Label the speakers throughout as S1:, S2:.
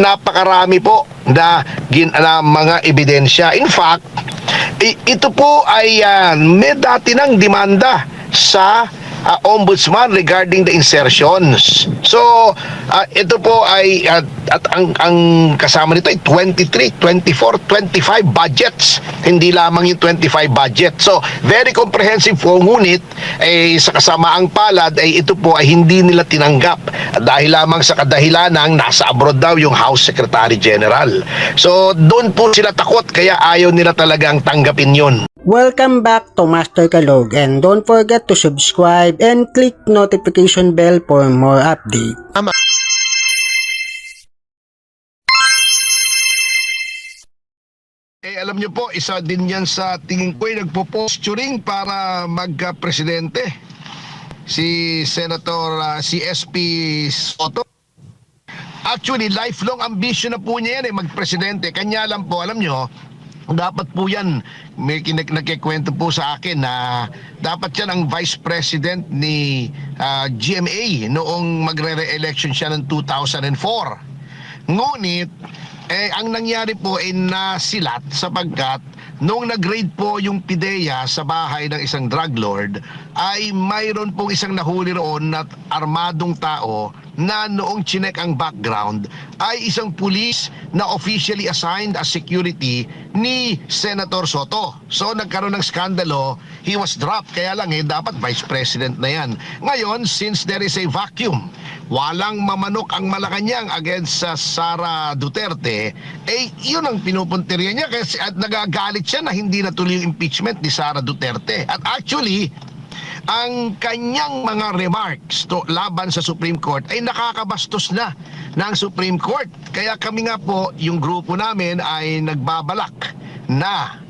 S1: Napakarami po na mga ebidensya. In fact, ito po ay may dati ng demanda sa ombudsman regarding the insertions. So, ito po ay at ang kasama nito ay 23, 24, 25 budgets. Hindi lamang yung 25 budget. So, very comprehensive po, ngunit sa kasamaang palad ay ito po ay hindi nila tinanggap dahil lamang sa kadahilanang nasa abroad daw yung House Secretary General. So, doon po sila takot kaya ayaw nila talagang tanggapin yun.
S2: Welcome back to Master Kalog, and don't forget to subscribe and click notification bell for more update.
S1: Alam nyo po, isa din yan sa tingin ko ay nagpo-posturing para magka-presidente. Si Senator si SP Soto. Actually, lifelong ambition na po niya yan magpresidente. Kanya lang po, alam nyo, dapat po yan, may nagkikwento po sa akin na dapat yan ang vice president ni GMA noong magre-re-election siya ng 2004. Ngunit, ang nangyari po ay nasilat sapagkat noong nag-raid po yung PIDEA sa bahay ng isang drug lord ay mayroon pong isang nahuli roon na armadong tao na noong chinek ang background ay isang pulis na officially assigned as security ni Senator Soto. So nagkaroon ng skandalo, he was dropped, kaya lang dapat vice president na yan. Ngayon, since there is a vacuum, walang mamanok ang Malacanang against sa Sara Duterte, yun ang pinupuntirya niya kasi at nagagalit siya na hindi natuloy yung impeachment ni Sara Duterte. At actually, ang kanyang mga remarks laban sa Supreme Court ay nakakabastos na ng Supreme Court. Kaya kami nga po, yung grupo namin ay nagbabalak na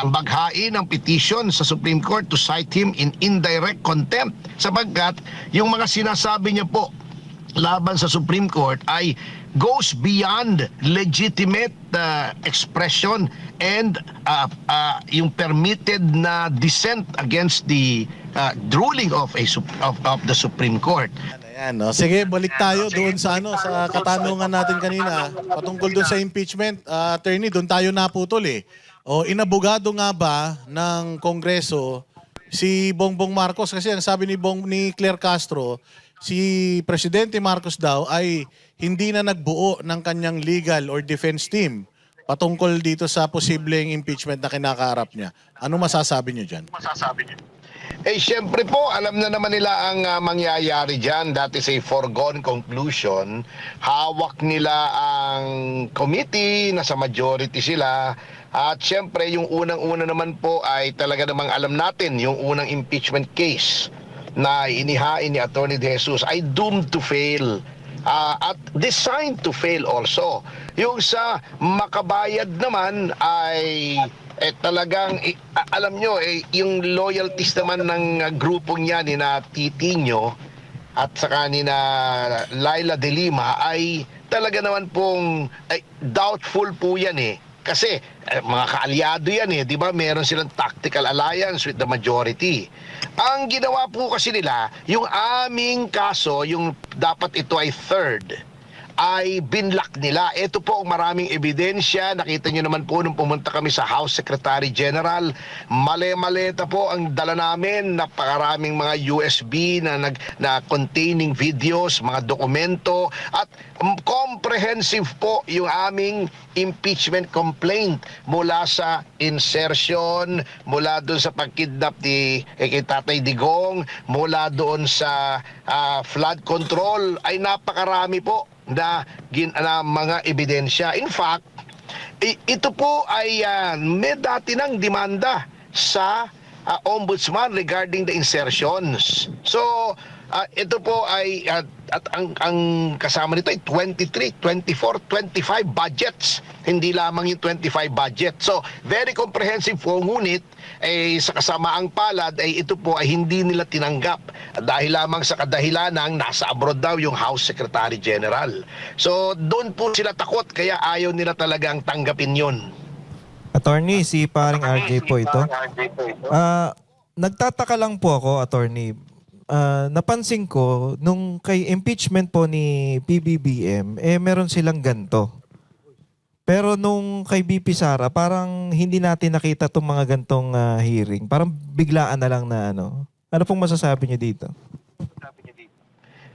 S1: maghain ng petition sa Supreme Court to cite him in indirect contempt sapagkat yung mga sinasabi niya po laban sa Supreme Court ay goes beyond legitimate expression and yung permitted na dissent against the ruling of the Supreme Court.
S3: Ayan, no? Sige, balik tayo doon sa sa katanungan natin kanina patungkol doon sa impeachment. Attorney, doon tayo naputol O inabogado nga ba ng Kongreso si Bongbong Marcos kasi ang sabi ni Claire Castro, si Presidente Marcos daw ay hindi na nagbuo ng kanyang legal or defense team patungkol dito sa posibleng impeachment na kinakaharap niya. Ano masasabi niyo dyan?
S1: Siyempre po, alam na naman nila ang mangyayari dyan. That is a foregone conclusion. Hawak nila ang committee, nasa majority sila. At siyempre, yung unang-una naman po ay talaga namang alam natin, yung unang impeachment case na inihain ni Atty. De Jesus ay doomed to fail. At designed to fail also. Yung sa makabayad naman ay talagang alam nyo yung loyalties naman ng grupong yan ni na Titinho at saka ni na Laila de Lima ay talaga naman pong doubtful po yan kasi mga kaalyado yan di ba? Meron silang tactical alliance with the majority. Ang ginawa po kasi nila, yung aming kaso, yung dapat ito ay third, ay binlock nila. Ito po ang maraming ebidensya. Nakita nyo naman po nung pumunta kami sa House Secretary General. Male-maleta po ang dala namin. Napakaraming mga USB na containing videos, mga dokumento. At comprehensive po yung aming impeachment complaint mula sa insertion, mula doon sa pagkidnap kay Tatay Digong, mula doon sa flood control. Ay napakarami po na mga ebidensya. In fact, ito po ay may dati ng demanda sa ombudsman regarding the insertions. So, ito po ay at ang kasama nito ay 23, 24, 25 budgets. Hindi lamang yung 25 budget. So, very comprehensive po, ngunit sa kasamaang palad ay ito po ay hindi nila tinanggap dahil lamang sa kadahilanang nasa abroad daw yung House Secretary General. So, doon po sila takot kaya ayaw nila talagang tanggapin yun.
S4: Attorney, si paring RJ po ito. Nagtataka lang po ako, attorney. napansin ko, nung kay impeachment po ni PBBM, meron silang ganto. Pero nung kay BP Sara, parang hindi natin nakita itong mga gantong hearing. Parang biglaan na lang na ano. Ano pong masasabi niyo dito?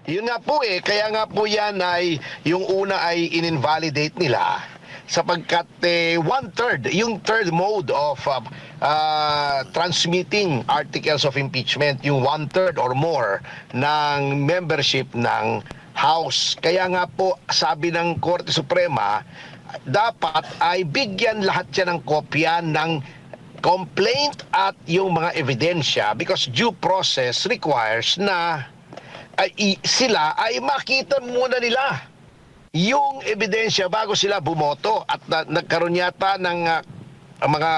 S1: Yun nga po kaya nga po yan ay, yung una ay in-invalidate nila sapagkat yung third mode of transmitting articles of impeachment, yung 1/3 or more ng membership ng House. Kaya nga po sabi ng Korte Suprema, dapat ay bigyan lahat yan ng kopya ng complaint at yung mga ebidensya because due process requires na sila ay makita muna nila yung ebidensya bago sila bumoto at nagkaroon yata ng mga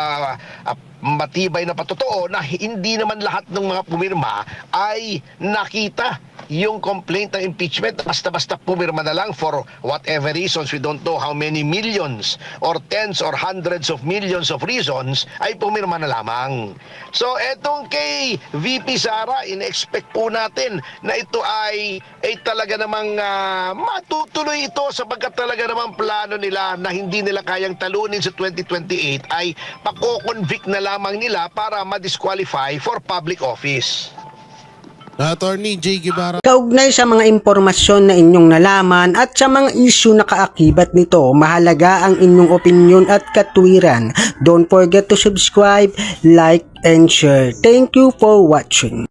S1: matibay na patotoo na hindi naman lahat ng mga pumirma ay nakita yung complaint ng impeachment. Basta-basta pumirma na lang for whatever reasons, we don't know how many millions or tens or hundreds of millions of reasons, ay pumirma na lamang. So etong kay VP Sara, in-expect po natin na ito ay talaga namang matutuloy ito sapagkat talaga namang plano nila na hindi nila kayang talunin sa 2028 ay pako-convict na lamang nila para ma-disqualify for public office.
S5: Attorney J. Guevara.
S2: Kaugnay sa mga impormasyon na inyong nalaman at sa mga issue na kaakibat nito, mahalaga ang inyong opinion at katwiran. Don't forget to subscribe, like, and share. Thank you for watching.